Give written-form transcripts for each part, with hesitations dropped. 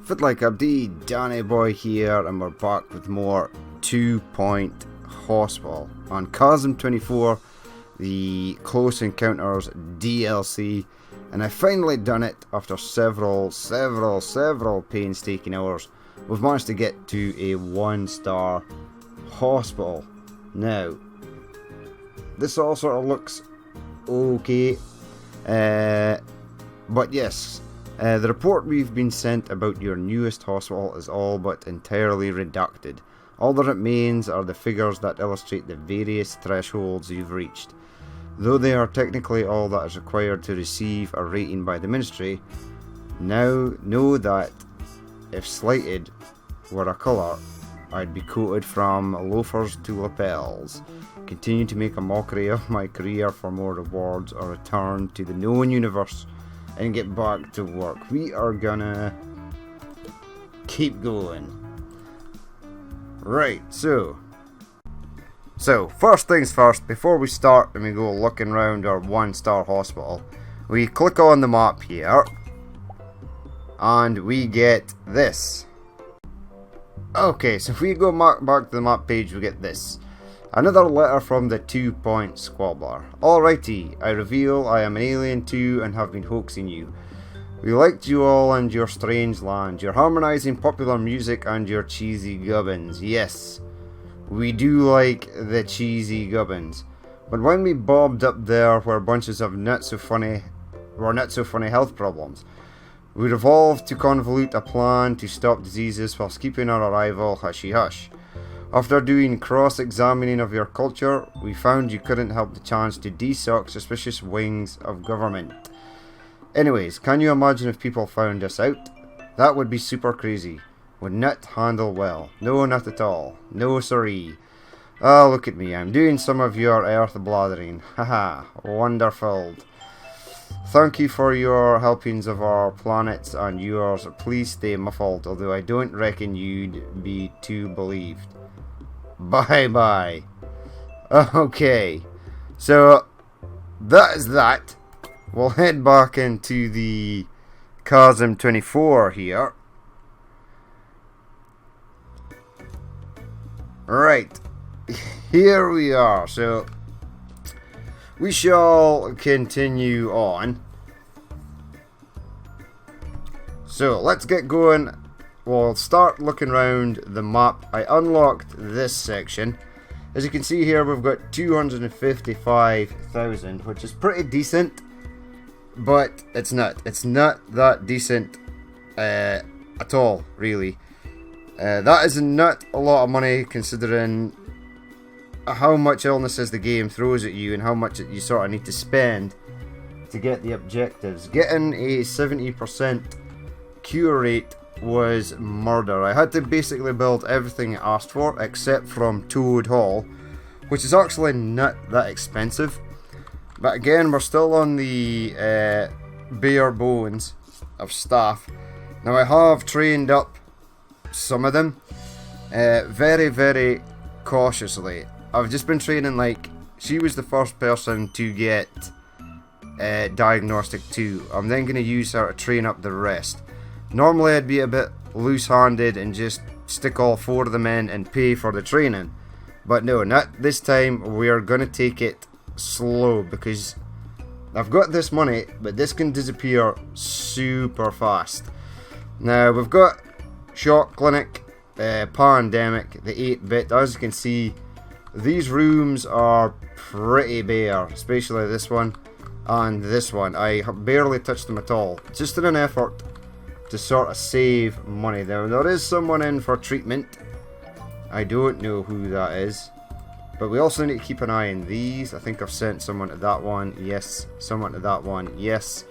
Fit like Abdi, Danny Boy here, and we're back with more 2 Point Hospital on Chasm 24, the Close Encounters DLC, and I finally done it after several painstaking hours. We've managed to get to a 1-star hospital. Now, this all sort of looks okay, but yes. The report we've been sent about your newest hospital is all but entirely redacted. All that remains are the figures that illustrate the various thresholds you've reached. Though they are technically all that is required to receive a rating by the Ministry, now know that if slighted were a colour, I'd be quoted from loafers to lapels. Continue to make a mockery of my career for more rewards, or return to the known universe and get back to work. We are gonna keep going. Right, so first things first, before we start and we go looking around our 1-star hospital, we click on the map here and we get this. Okay, so if we go back to the map page, we get this. Another letter from the 2 Point Squabbler. Alrighty, I reveal I am an alien too and have been hoaxing you. We liked you all and your strange land, your harmonising popular music and your cheesy gubbins. Yes, we do like the cheesy gubbins. But when we bobbed up there were bunches of not so funny health problems. We resolved to convolute a plan to stop diseases whilst keeping our arrival hushy-hush. After doing cross-examining of your culture, we found you couldn't help the chance to desock suspicious wings of government. Anyways, can you imagine if people found us out? That would be super crazy. Would not handle well. No, not at all. No siree. Ah, look at me, I'm doing some of your earth blathering. Haha, wonderful. Thank you for your helpings of our planets and yours. Please stay muffled, although I don't reckon you'd be too believed. Bye bye. Okay, so that is that. We'll head back into the Chasm 24 here. Right, here we are. So we shall continue on. So let's get going. We'll start looking around the map. I unlocked this section. As you can see here, we've got 255,000, which is pretty decent, but it's not that decent at all, really. That is not a lot of money considering how much illnesses the game throws at you and how much you sort of need to spend to get the objectives. Getting a 70% cure rate was murder. I had to basically build everything I asked for except from Toad Hall, which is actually not that expensive. But again, we're still on the bare bones of staff. Now I have trained up some of them very cautiously. I've just been training, like, she was the first person to get Diagnostic 2. I'm then going to use her to train up the rest. Normally I'd be a bit loose-handed and just stick all 4 of them in and pay for the training. But no, not this time. We're going to take it slow because I've got this money, but this can disappear super fast. Now we've got Shock Clinic, Pandemic, the 8-bit. As you can see, these rooms are pretty bare, especially this one and this one. I barely touched them at all, just in an effort to sort of save money. There is someone in for treatment. I don't know who that is, but we also need to keep an eye on these. I think I've sent someone to that one. Yes, someone to that one. Yes,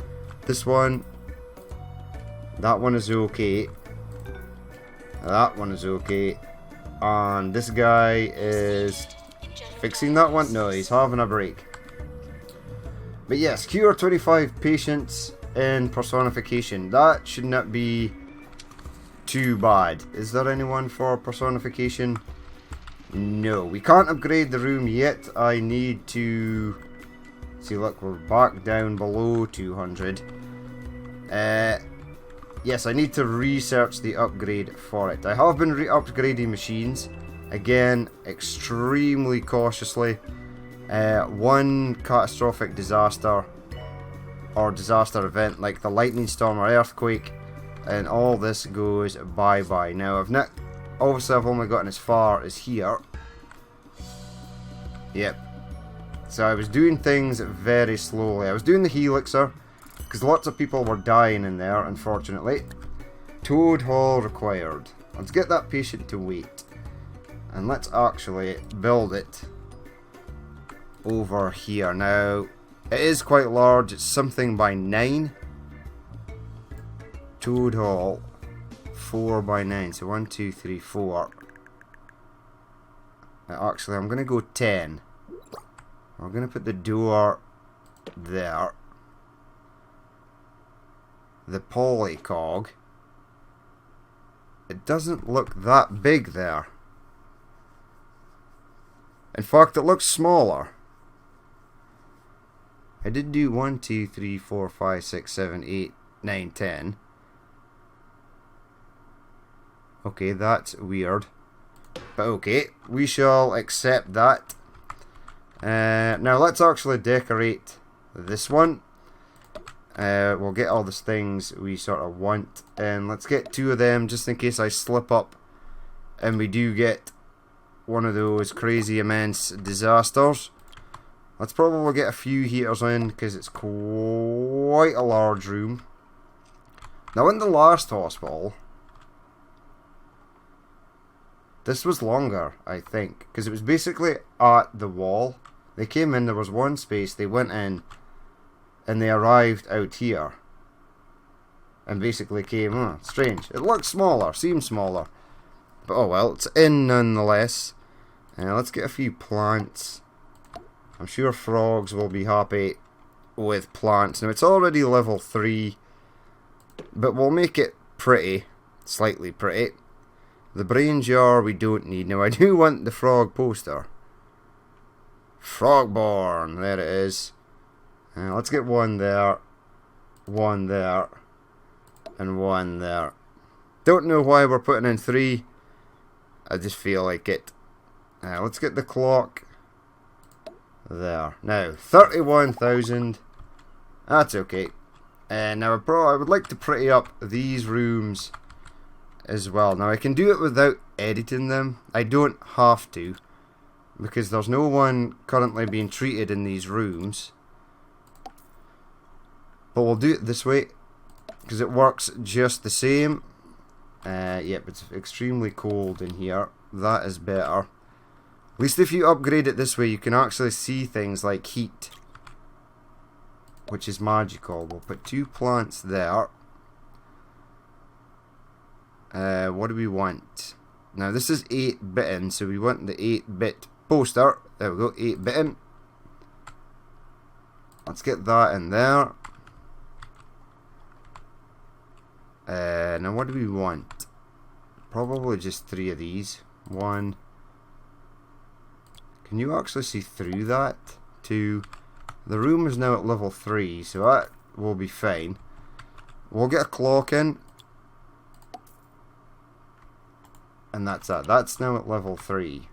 this one. That one is okay. That one is okay. And this guy is fixing that one. No, he's having a break. But yes, cure 25 patients in personification. That should not be too bad. Is there anyone for personification? No, we can't upgrade the room yet. I need to see. Look, we're back down below 200. yes, I need to research the upgrade for it. I have been upgrading machines. Again, extremely cautiously. One catastrophic disaster or disaster event like the lightning storm or earthquake, and all this goes bye-bye. Now, obviously I've only gotten as far as here. Yep. So I was doing things very slowly. I was doing the helixer, because lots of people were dying in there, unfortunately. Toad Hall required. Let's get that patient to wait. And let's actually build it over here. Now, it is quite large. It's something by 9. Toad Hall, 4 by 9. So 1, 2, 3, 4. Actually, I'm going to go 10. We're going to put the door there. The polycog. It doesn't look that big there. In fact, it looks smaller. I did do 1, 2, 3, 4, 5, 6, 7, 8, 9, 10. Okay, that's weird. But okay, we shall accept that. Now let's actually decorate this one. We'll get all the things we sort of want. And let's get 2 of them just in case I slip up and we do get one of those crazy immense disasters. Let's probably get a few heaters in because it's quite a large room. Now in the last hospital, this was longer, I think, because it was basically at the wall. They came in, there was one space, they went in, and they arrived out here. And basically came, strange. It looks smaller, seems smaller. But oh well, it's in nonetheless. Let's get a few plants. I'm sure frogs will be happy with plants. Now it's already level 3, but we'll make it pretty, slightly pretty. The brain jar we don't need. Now I do want the frog poster. Frogborn, there it is. Let's get one there, and one there. Don't know why we're putting in 3. I just feel like it. Let's get the clock there. Now, 31,000. That's okay. Now, I would like to pretty up these rooms as well. Now, I can do it without editing them. I don't have to, because there's no one currently being treated in these rooms. But we'll do it this way, because it works just the same. Yep, it's extremely cold in here. That is better. At least if you upgrade it this way, you can actually see things like heat, which is magical. We'll put 2 plants there. What do we want? Now this is 8-bitten, so we want the 8-bit poster. There we go, 8-bitten. Let's get that in there. Now what do we want? Probably just 3 of these. 1. Can you actually see through that? 2. The room is now at level 3, so that will be fine. We'll get a clock in. And that's that. That's now at level 3.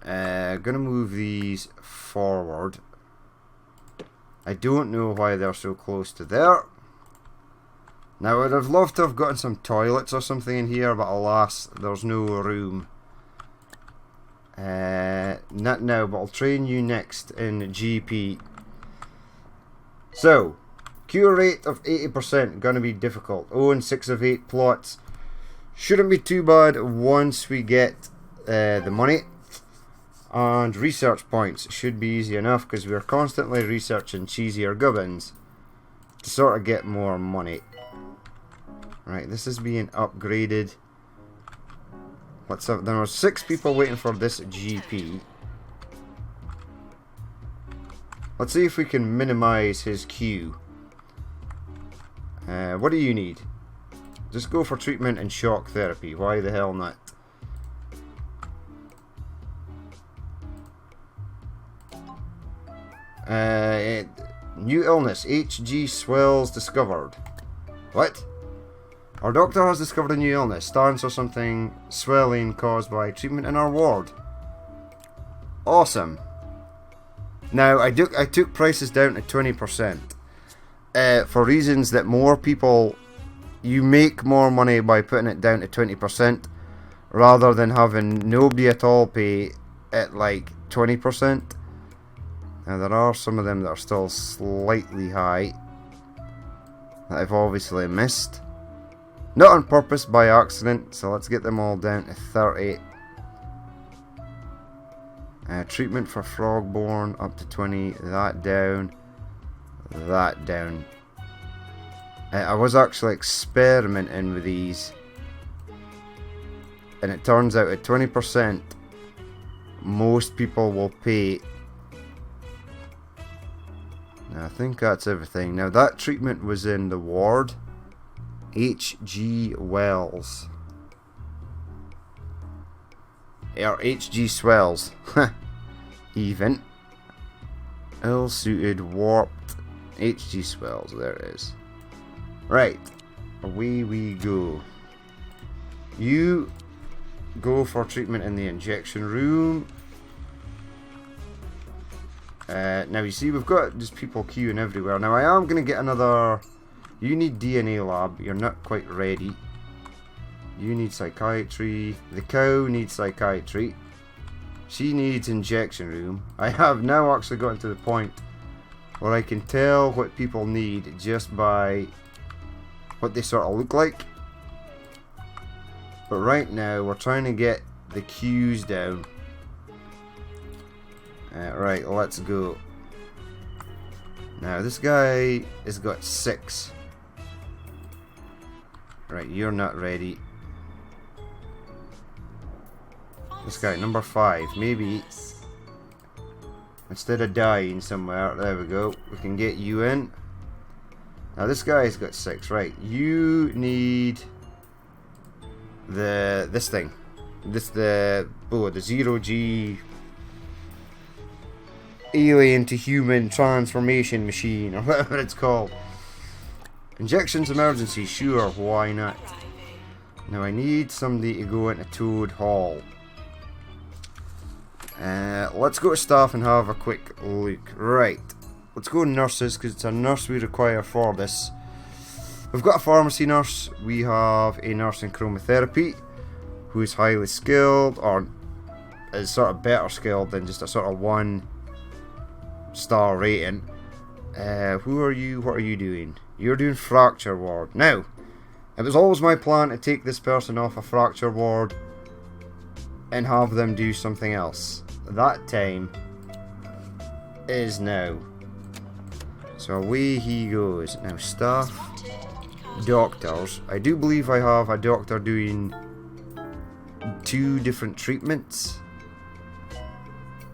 Gonna move these forward. I don't know why they're so close to there. Now, I'd have loved to have gotten some toilets or something in here, but alas, there's no room. Not now, but I'll train you next in GP. So, cure rate of 80%, gonna be difficult. Own 6 of 8 plots. Shouldn't be too bad once we get the money. And research points should be easy enough, because we're constantly researching cheesier gubbins to sort of get more money. Right, this is being upgraded. Let's have, there are 6 people waiting for this GP. Let's see if we can minimize his queue. What do you need? Just go for treatment and shock therapy. Why the hell not? New illness. HG swells discovered. What? Our doctor has discovered a new illness. Stance or something. Swelling caused by treatment in our ward. Awesome. Now, I took prices down to 20%. For reasons that more people... You make more money by putting it down to 20%. Rather than having nobody at all pay at like 20%. Now, there are some of them that are still slightly high. That I've obviously missed. Not on purpose, by accident. So let's get them all down to 30. Treatment for Frogborn up to 20. That down. That down. I was actually experimenting with these. And it turns out at 20%, most people will pay. Now, I think that's everything. Now, that treatment was in the ward. H.G. Wells. Or H.G. Swells. Even. Ill-suited, warped. H.G. Swells. There it is. Right. Away we go. You go for treatment in the injection room. Now you see we've got just people queuing everywhere. Now I am going to get another... You need DNA lab. You're not quite ready. You need psychiatry. The cow needs psychiatry. She needs injection room. I have now actually gotten to the point where I can tell what people need just by what they sort of look like. But right now we're trying to get the queues down. Right, let's go. Now this guy has got 6. Right, you're not ready. This guy, number 5. Maybe instead of dying somewhere, there we go, we can get you in. Now this guy's got 6. Right, you need this thing. The 0G alien to human transformation machine, or whatever it's called. Injections emergency, sure, why not? Now I need somebody to go into Toad Hall. Let's go to staff and have a quick look. Right, let's go to nurses, because it's a nurse we require for this. We've got a pharmacy nurse. We have a nurse in chromotherapy who is highly skilled, or is sort of better skilled than just a sort of 1-star rating. Who are you? What are you doing? You're doing fracture ward. Now, it was always my plan to take this person off a fracture ward and have them do something else. That time is now. So away he goes. Now staff, doctors. I do believe I have a doctor doing 2 different treatments.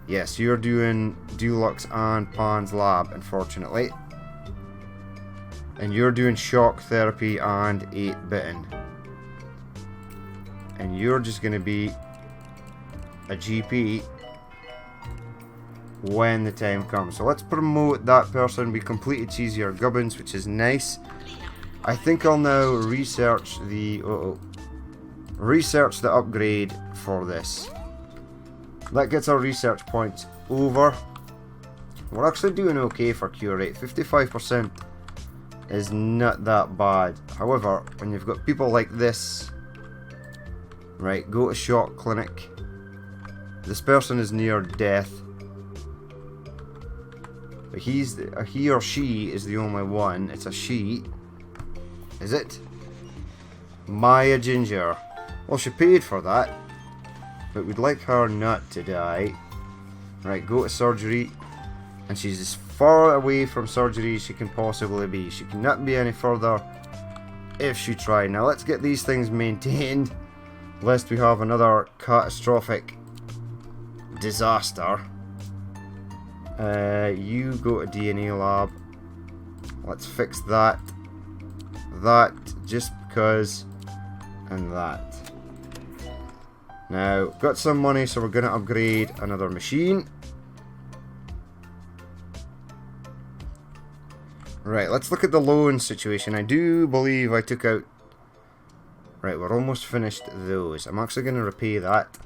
Yes, you're doing Dulux and Pan's lab, unfortunately. And you're doing shock therapy and 8-bitten. And you're just going to be a GP when the time comes. So let's promote that person. We completed Cheesy or Gubbins, which is nice. I think I'll now research the upgrade for this. That gets our research points over. We're actually doing okay for cure rate. 55% is not that bad. However, when you've got people like this, right, go to shock clinic. This person is near death, but he or she is the only one. It's a she. Is it? Maya Ginger. Well, she paid for that, but we'd like her not to die. Right, go to surgery. And she's as far away from surgery as she can possibly be. She cannot be any further if she tried. Now let's get these things maintained, lest we have another catastrophic disaster. You go to DNA lab. Let's fix that. That, just because, and that. Now, got some money, so we're going to upgrade another machine. Right, let's look at the loan situation. I do believe I took out... Right, we're almost finished those. I'm actually going to repay that.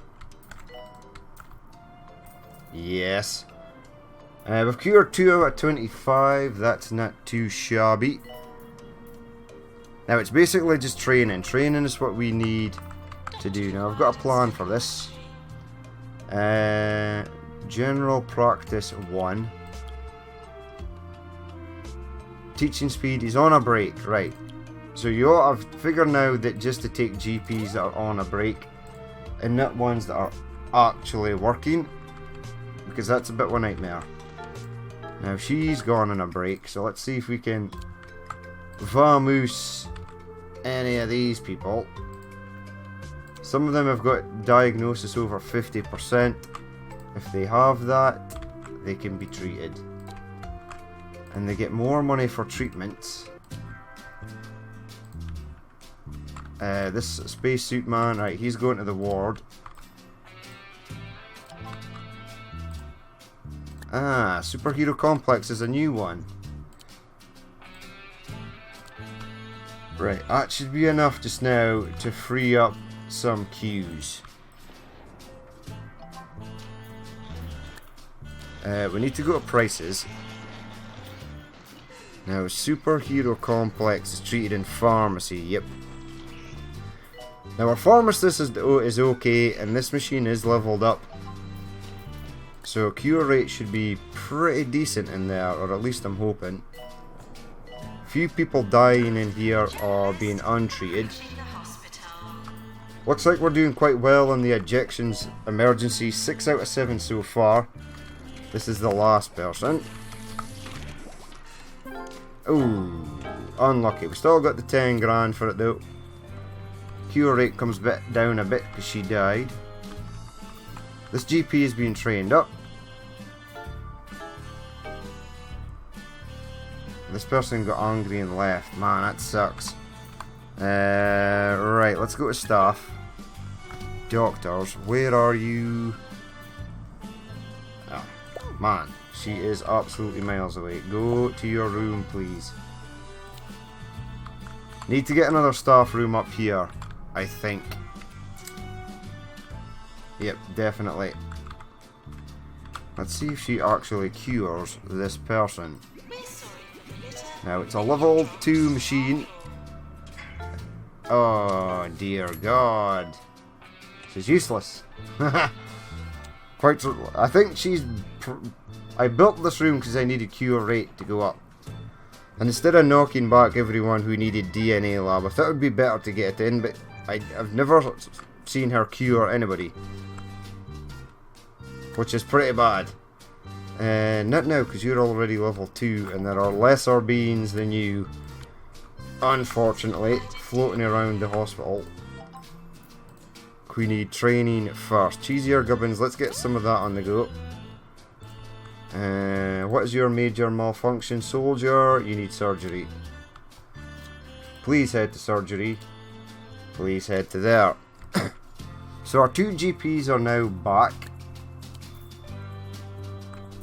Yes. We've cured 2 out of 25. That's not too shabby. Now, it's basically just training. Training is what we need to do. Now, I've got a plan for this. General practice 1. Teaching speed is on a break, right. So you ought to figure now that just to take GPs that are on a break and not ones that are actually working, because that's a bit of a nightmare. Now she's gone on a break, so let's see if we can vamoose any of these people. Some of them have got diagnosis over 50%. If they have that, they can be treated. And they get more money for treatments. This spacesuit man, right, he's going to the ward. Ah, Superhero Complex is a new one. Right, that should be enough just now to free up some queues. We need to go to prices. Now, Superhero Complex is treated in pharmacy, yep. Now, our pharmacist is okay, and this machine is leveled up. So, cure rate should be pretty decent in there, or at least I'm hoping. Few people dying in here are being untreated. Looks like we're doing quite well on the ejections emergency. 6 out of 7 so far. This is the last person. Oh, unlucky. We still got the 10 grand for it though. Cure rate comes down a bit because she died. This GP is being trained up. This person got angry and left. Man, that sucks. Right, let's go to staff. Doctors, where are you? Oh, man. She is absolutely miles away. Go to your room, please. Need to get another staff room up here, I think. Yep, definitely. Let's see if she actually cures this person. Now, it's a level 2 machine. Oh, dear God. She's useless. Quite. I think she's... I built this room because I needed cure rate to go up. And instead of knocking back everyone who needed DNA lab, I thought it would be better to get it in, but I've never seen her cure anybody. Which is pretty bad. Not now, because you're already level 2, and there are lesser beings than you, unfortunately, floating around the hospital. We need training first. Cheesier gubbins, let's get some of that on the go. What is your major malfunction? Soldier, you need surgery. Please head to surgery. Please head to there. So our 2 GPs are now back.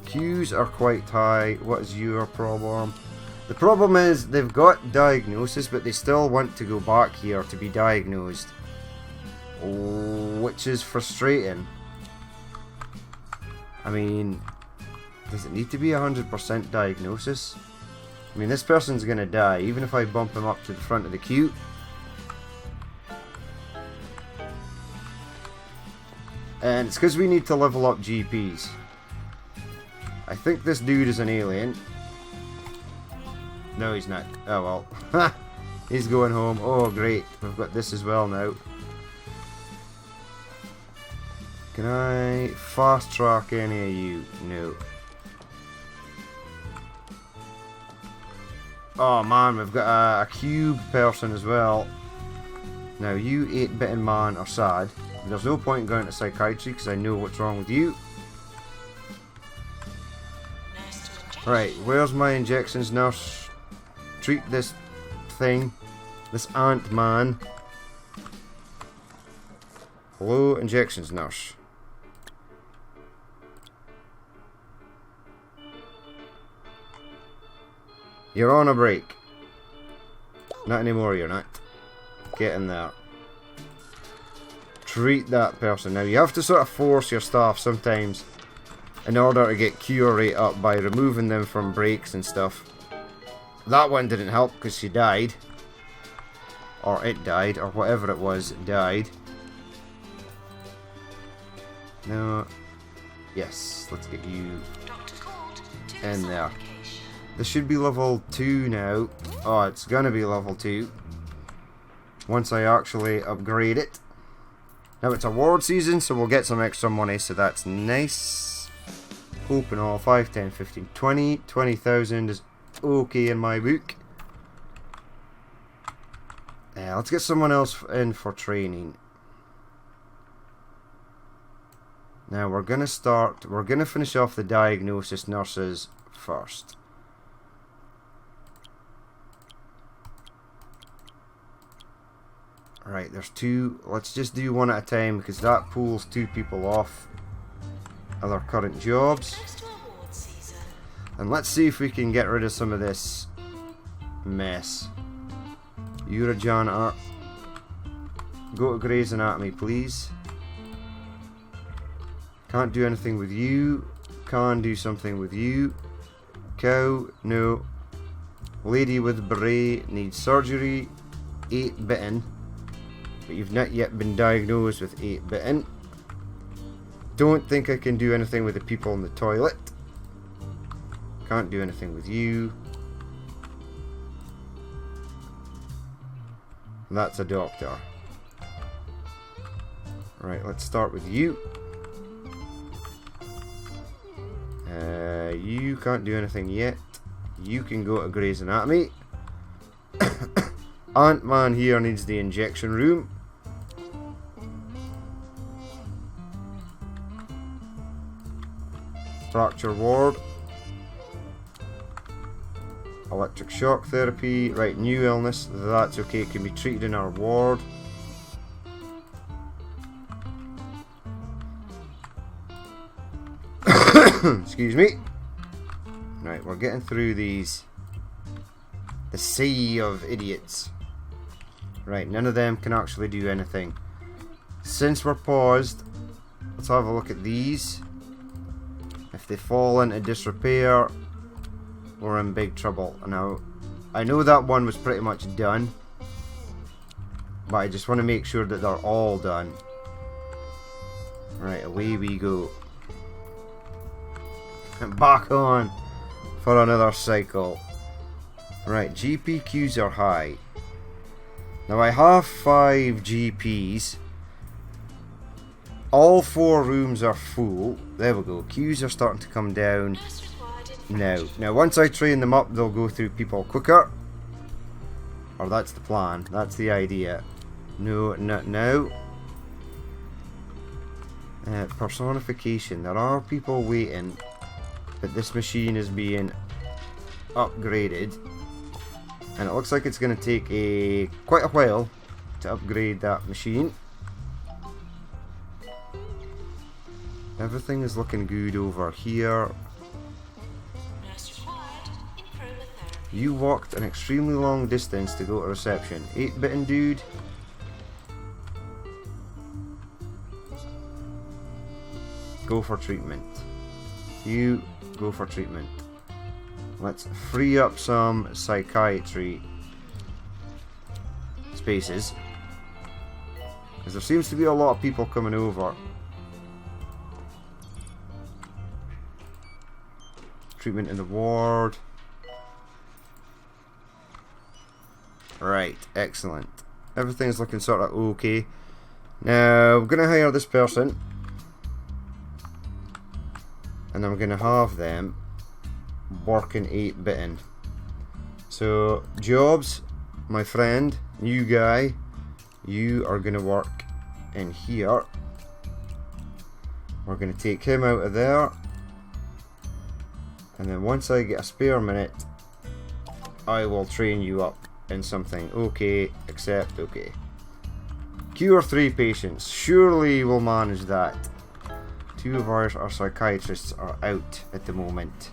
Queues are quite high. What is your problem? The problem is they've got diagnosis, but they still want to go back here to be diagnosed. Which is frustrating. I mean... Does it need to be 100% diagnosis? I mean, this person's gonna die, even if I bump him up to the front of the queue. And it's because we need to level up GPs. I think this dude is an alien. No, he's not. Oh well. He's going home. Oh, great. We've got this as well now. Can I fast track any of you? No. Oh man, we've got a cube person as well. Now you 8-bit man are sad. There's no point in going to psychiatry because I know what's wrong with you. Right, where's my injections, nurse? Treat this thing. This ant man. Hello, injections nurse. You're on a break. Not anymore, you're not. Get in there. Treat that person. Now, you have to sort of force your staff sometimes in order to get cure rate up by removing them from breaks and stuff. That one didn't help because she died. Or it died, or whatever it was, it died. No. Yes, let's get you in there. This should be level 2 now. Oh, it's gonna be level 2. Once I actually upgrade it. Now it's award season, so we'll get some extra money, so that's nice. Open all 5, 10, 15, 20. 20,000 is okay in my book. Let's get someone else in for training. Now we're gonna finish off the diagnosis nurses first. Right, there's 2. Let's just do one at a time because that pulls 2 people off other current jobs. And let's see if we can get rid of some of this mess. You're a janitor. Go to Grey's Anatomy, please. Can't do anything with you. Can do something with you. Cow, no. Lady with beret needs surgery. 8 bitten. But you've not yet been diagnosed with 8 bitten. Don't think I can do anything with the people in the toilet. Can't do anything with you. That's a doctor. Right, let's start with you. You can't do anything yet. You can go to Grey's Anatomy. Ant-Man here needs the injection room. Fracture ward. Electric shock therapy. Right, new illness. That's okay. It can be treated in our ward. Excuse me. Right, we're getting through these. The sea of idiots. Right, none of them can actually do anything. Since we're paused, let's have a look at these. If they fall into disrepair, we're in big trouble. Now, I know that one was pretty much done, but I just want to make sure that they're all done. Right, away we go. And back on for another cycle. Right, GP queues are high. Now I have 5 GPs. All 4 rooms are full. There we go. Queues are starting to come down now. Now once I train them up, they'll go through people quicker. Or that's the plan. That's the idea. No, not now. Personification. There are people waiting, but this machine is being upgraded. And it looks like it's going to take quite a while to upgrade that machine. Everything is looking good over here. You walked an extremely long distance to go to reception. 8-bitten dude. Go for treatment. You go for treatment. Let's free up some psychiatry spaces, because there seems to be a lot of people coming over. Treatment in the ward. Right, excellent. Everything's looking sort of okay. Now, I'm going to hire this person, and I'm going to have them working 8-bitten. So, Jobs, my friend, new guy, you are going to work in here. We're going to take him out of there. And then once I get a spare minute, I will train you up in something. Okay, accept, okay. Cure 3 patients. Surely we'll manage that. 2 of our psychiatrists are out at the moment.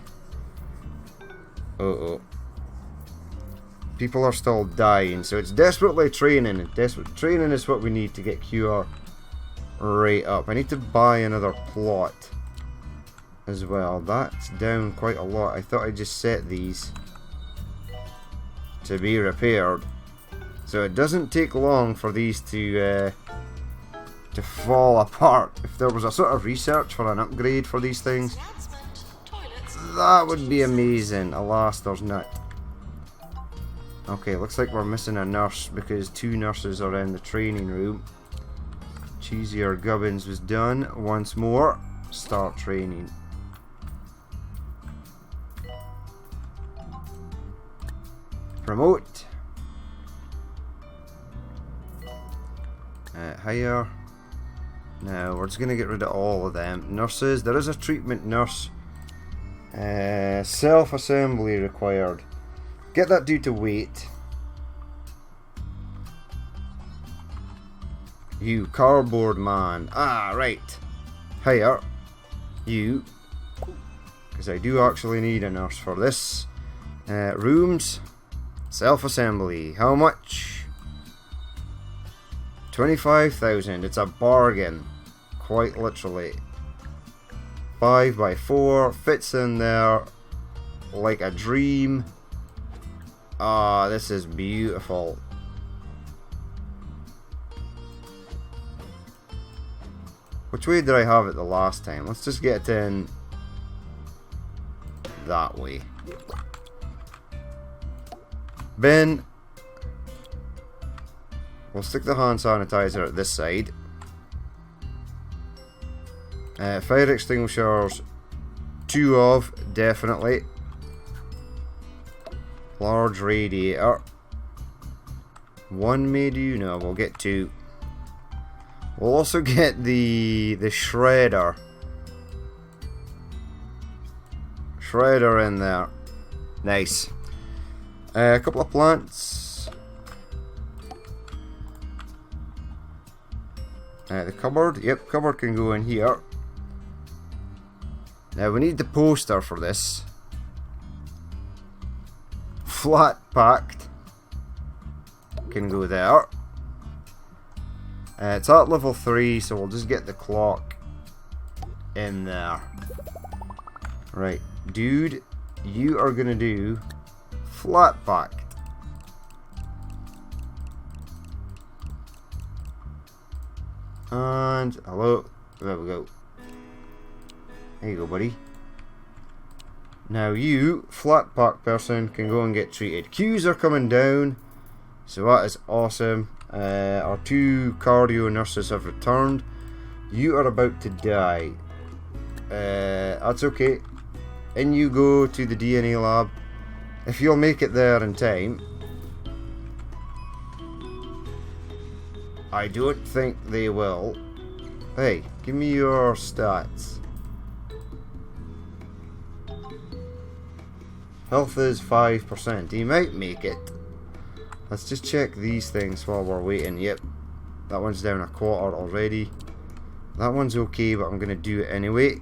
Uh-oh. people are still dying, so it's desperately training. Desperate training is what we need to get cure right up. I need to buy another plot as well. That's down quite a lot. I thought I just set these to be repaired, so it doesn't take long for these to fall apart. If there was a sort of research for an upgrade for these things, that would be amazing. Alas, there's not. Okay, looks like we're missing a nurse because 2 nurses are in the training room. Cheesy or Gubbins was done. Once more, start training. Promote. Hire. Now, we're just going to get rid of all of them. Nurses. There is a treatment nurse. Self-assembly required. Get that due to weight. You cardboard man. Ah, right. Hire. You. Because I do actually need a nurse for this. Rooms. Self-assembly. How much? 25,000. It's a bargain. Quite literally. 5x4. Fits in there like a dream. Ah, this is beautiful. Which way did I have it the last time? Let's just get it in that way. Bin. We'll stick the hand sanitizer at this side. Fire extinguishers. 2 of, definitely. Large radiator. 1 may do. No, we'll get 2. We'll also get the shredder. Shredder in there. Nice. A couple of plants. The cupboard. Yep, cupboard can go in here. Now we need the poster for this. Flat packed can go there. It's at level 3, so we'll just get the clock in there. Right, dude, you are gonna do flat packed. And hello, there we go. There you go, buddy. Now you, flat pack person, can go and get treated. Queues are coming down, so that is awesome. Our 2 cardio nurses have returned. You are about to die. That's okay. In you go to the DNA lab. If you'll make it there in time. I don't think they will. Hey, give me your stats. Health is 5%. He might make it. Let's just check these things while we're waiting. Yep, that one's down a quarter already. That one's okay, but I'm going to do it anyway.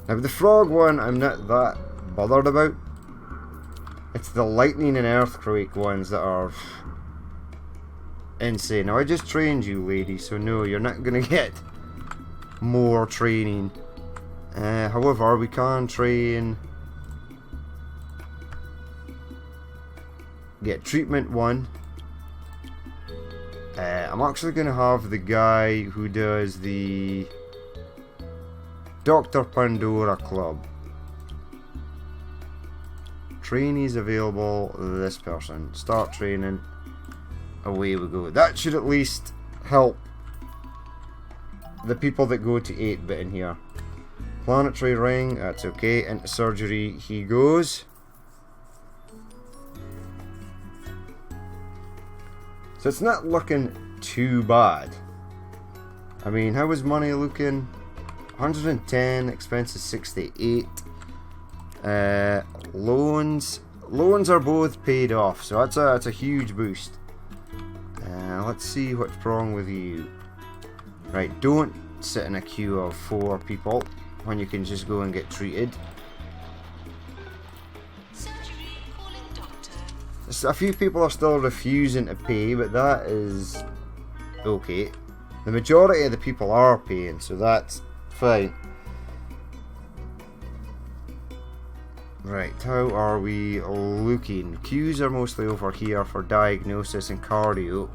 Now with the frog one, I'm not that bothered about. It's the lightning and earthquake ones that are insane. Now I just trained you, lady, so no, you're not going to get more training. However, we can train. Get treatment 1. I'm actually going to have the guy who does the Dr. Pandora Club. Trainees available. This person. Start training. Away we go. That should at least help the people that go to 8-bit in here. Planetary ring, that's okay. Into surgery he goes. So it's not looking too bad. I mean, how is money looking? 110, expenses 68. Loans are both paid off, so that's a huge boost. Let's see what's wrong with you. Right, don't sit in a queue of 4 people when you can just go and get treated. A few people are still refusing to pay, but that is okay. The majority of the people are paying, so that's fine. Right, how are we looking? Queues are mostly over here for diagnosis and cardio.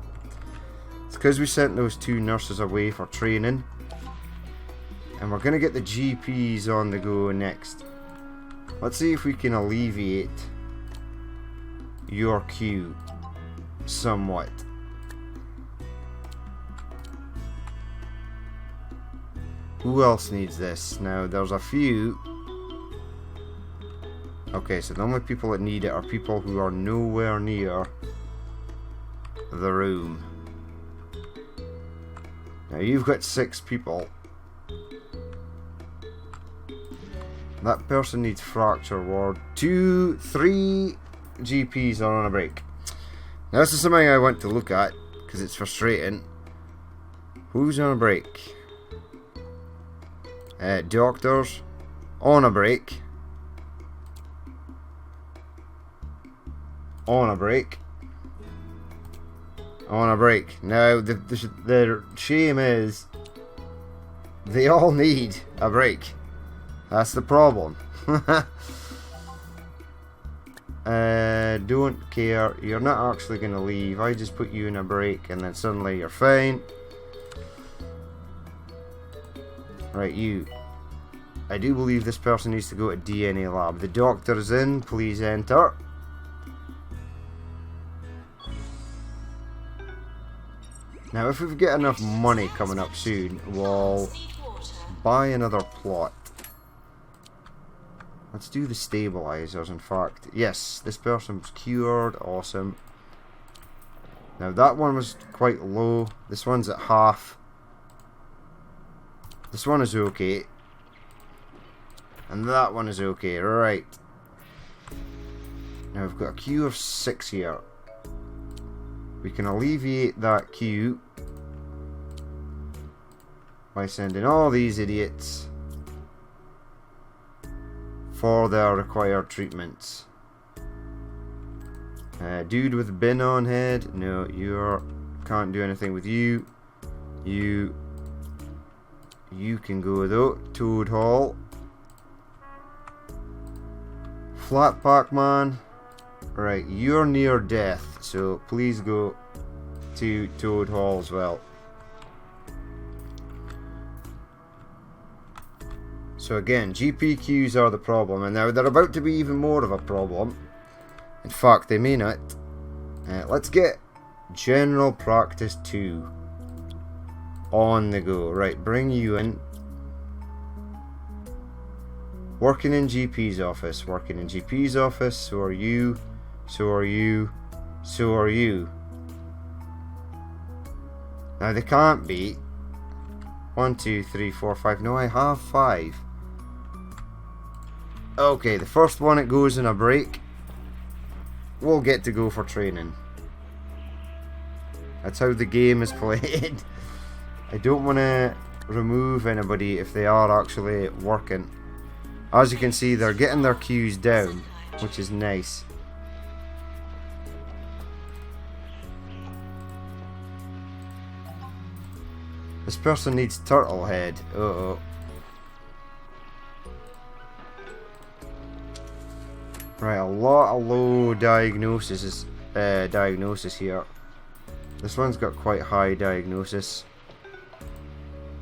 It's because we sent those 2 nurses away for training. And we're going to get the GPs on the go next. Let's see if we can alleviate your queue somewhat. Who else needs this? Now, there's a few. Okay, so the only people that need it are people who are nowhere near the room. Now, you've got 6 people. That person needs fracture ward. 2, 3 GPs are on a break. Now, this is something I want to look at because it's frustrating. Who's on a break? Doctors on a break. On a break. On a break. Now, the shame is they all need a break. That's the problem. Don't care. You're not actually going to leave. I just put you in a break and then suddenly you're fine. Right, you. I do believe this person needs to go to DNA lab. The doctor's in. Please enter. Now, if we get enough money coming up soon, we'll buy another plot. Let's do the stabilizers, in fact. Yes, this person was cured. Awesome. Now, that one was quite low. This one's at half. This one is okay. And that one is okay. Right. Now, we've got a queue of 6 here. We can alleviate that queue by sending all these idiots for their required treatments. Dude with bin on head. No, you can't do anything with you. You can go though. Toad Hall. Flat Pack Man. Right, you're near death, so please go to Toad Hall as well. So again, GP queues are the problem, and now they're about to be even more of a problem. In fact, they may not. Let's get General Practice 2 on the go. Right, bring you in. Working in GP's office. Working in GP's office. So are you. So are you. So are you. Now they can't be. 1, 2, 3, 4, 5. No, I have 5. Okay, the first one it goes in a break. We'll get to go for training. That's how the game is played. I don't want to remove anybody if they are actually working. As you can see, they're getting their queues down, which is nice. This person needs turtle head. Uh-oh. Right, a lot of low diagnosis here. This one's got quite high diagnosis.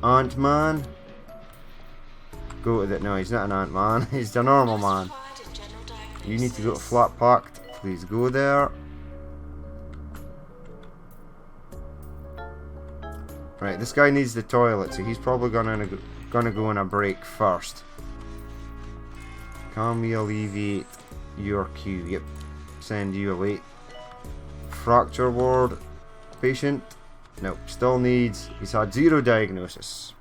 Ant-Man. Go to that. No, he's not an Ant-Man. He's the normal man. You need to go to Flat Packed. Please go there. Right, this guy needs the toilet, so he's probably gonna go on a break first. Can we alleviate your queue? Yep. Send you away. Fracture ward. Patient. Nope. Still needs. He's had 0 diagnosis.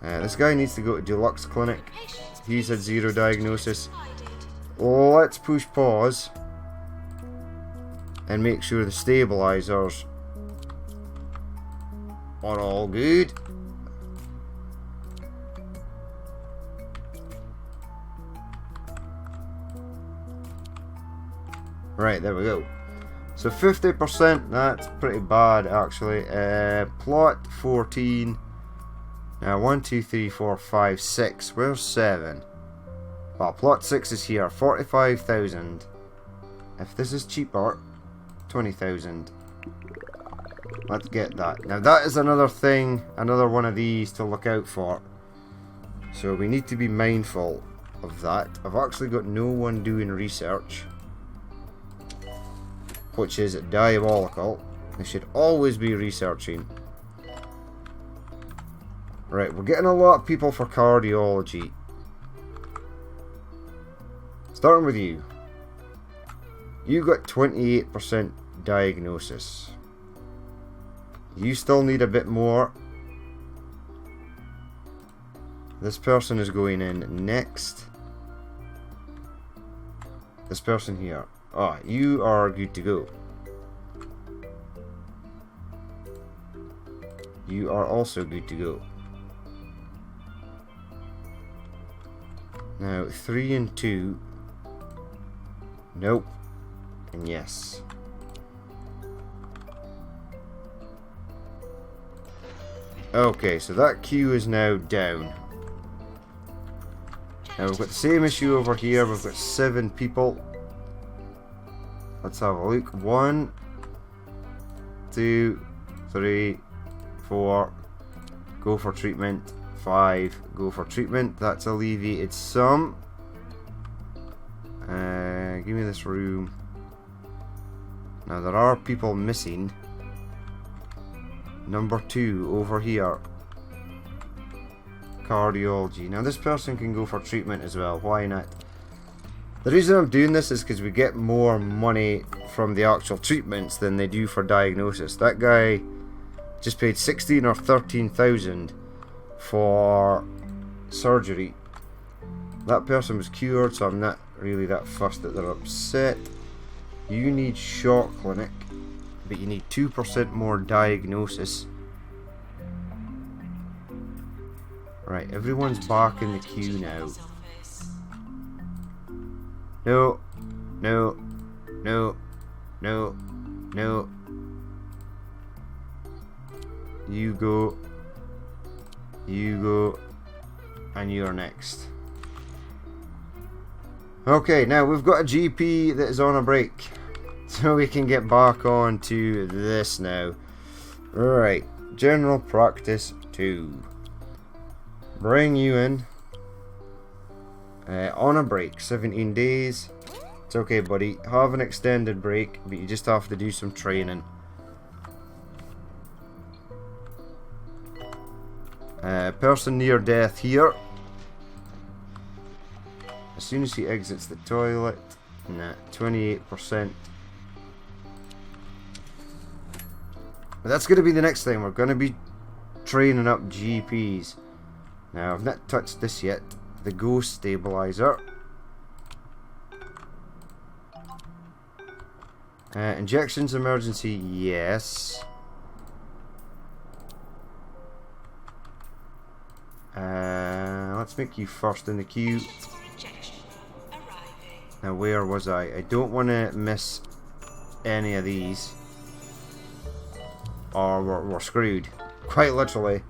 This guy needs to go to Deluxe Clinic. He's had 0 diagnosis. Let's push pause and make sure the stabilizers are all good. Right, there we go. So 50%, that's pretty bad actually. Plot 14. Now 1, 2, 3, 4, 5, 6. Where's 7? Well, plot 6 is here. 45,000. If this is cheaper, 20,000. Let's get that. Now that is another thing, another one of these to look out for. So we need to be mindful of that. I've actually got no one doing research, which is diabolical. They should always be researching. Right, we're getting a lot of people for cardiology. Starting with you. You got 28% diagnosis. You still need a bit more. This person is going in next. This person here. Ah, you are good to go. You are also good to go. Now, 3 and 2. Nope. And yes. Okay, so that queue is now down. Now we've got the same issue over here. We've got 7 people. Let's have a look. 1, 2, 3, 4. Go for treatment. 5. Go for treatment. That's alleviated some. Give me this room. Now there are people missing. Number 2 over here. Cardiology. Now this person can go for treatment as well. Why not? The reason I'm doing this is because we get more money from the actual treatments than they do for diagnosis. That guy just paid 16 or 13,000 for surgery. That person was cured, so I'm not really that fussed that they're upset. You need shock clinic, but you need 2% more diagnosis. Right, everyone's back in the queue now. No, no, no, no, no. You go, and you're next. Okay, now we've got a GP that is on a break, so we can get back on to this now. Right, general practice 2. Bring you in. On a break, 17 days. It's okay, buddy. Have an extended break, but you just have to do some training. Person near death here. As soon as he exits the toilet. Nah, 28%. But that's going to be the next thing. We're going to be training up GPs. Now, I've not touched this yet. The ghost stabilizer. Injections emergency, yes. Let's make you first in the queue. Now, where was I? I don't want to miss any of these, or we're screwed. Quite literally.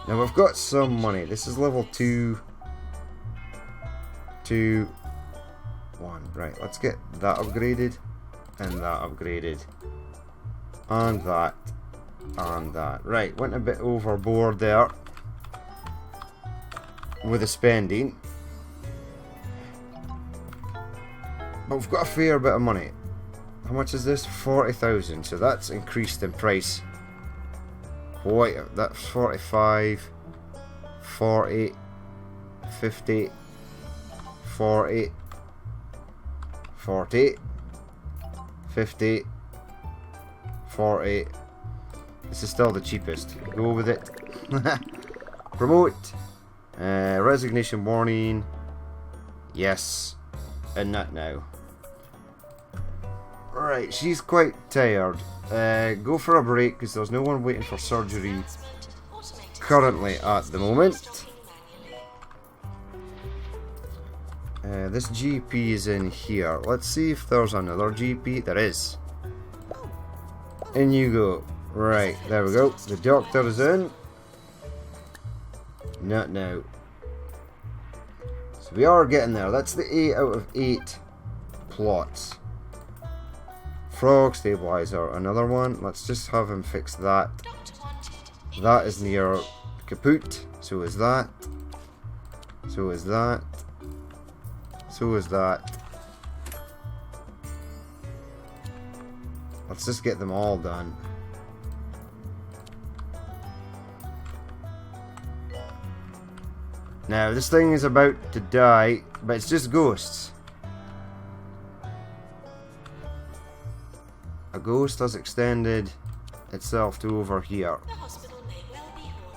Now we've got some money. This is level 2. 2. 1. Right, let's get that upgraded. And that upgraded. And that. And that. Right, went a bit overboard there. With the spending. But we've got a fair bit of money. How much is this? 40,000. So that's increased in price. Quite, that's 45, 40, 50, 40, 40, 50, 40. This is still the cheapest. Go with it. Promote. Resignation warning. Yes. And not now. Right, she's quite tired. Go for a break because there's no one waiting for surgery currently at the moment. This GP is in here. Let's see if there's another GP. There is. In you go. Right, there we go. The doctor is in. Not now. So we are getting there. That's the 8 out of 8 plots. Frog stabilizer, another one. Let's just have him fix that. That is near kaput. So is that. So is that. So is that. Let's just get them all done. Now, this thing is about to die, but it's just ghosts. A ghost has extended itself to over here.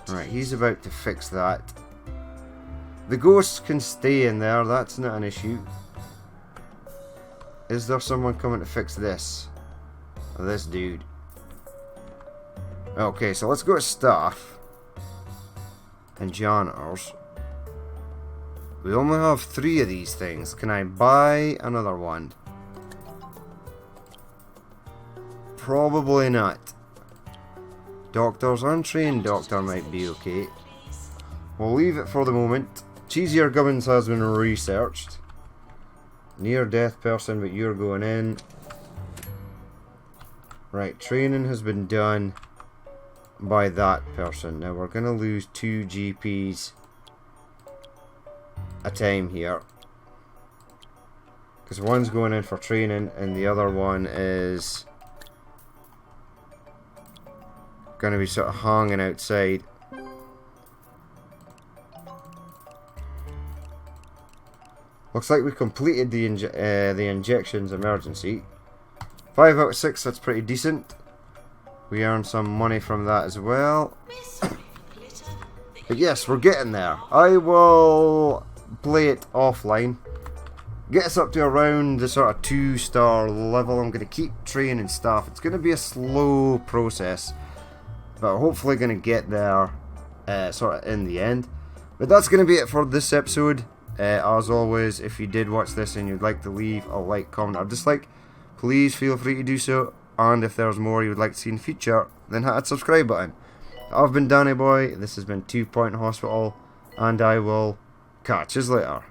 Right, he's about to fix that. The ghosts can stay in there, that's not an issue. Is there someone coming to fix this? This dude. Okay, so let's go to staff. And janitors. We only have 3 of these things. Can I buy another one? Probably not. Doctors, untrained doctor might be okay. We'll leave it for the moment. Cheesier Gubbins has been researched. Near death person, but you're going in. Right, training has been done by that person. Now we're going to lose 2 GPs a time here. Because one's going in for training and the other one is going to be sort of hanging outside. Looks like we completed the injections emergency. 5 out of 6, that's pretty decent. We earned some money from that as well. But yes, we're getting there. I will play it offline. Get us up to around the sort of 2-star level. I'm going to keep training staff. It's going to be a slow process, but hopefully going to get there sort of in the end. But that's going to be it for this episode. As always, if you did watch this and you'd like to leave a like, comment or dislike, please feel free to do so. And if there's more you would like to see in the future, then hit that subscribe button. I've been Danny Boy, this has been 2 Point Hospital, and I will catch you later.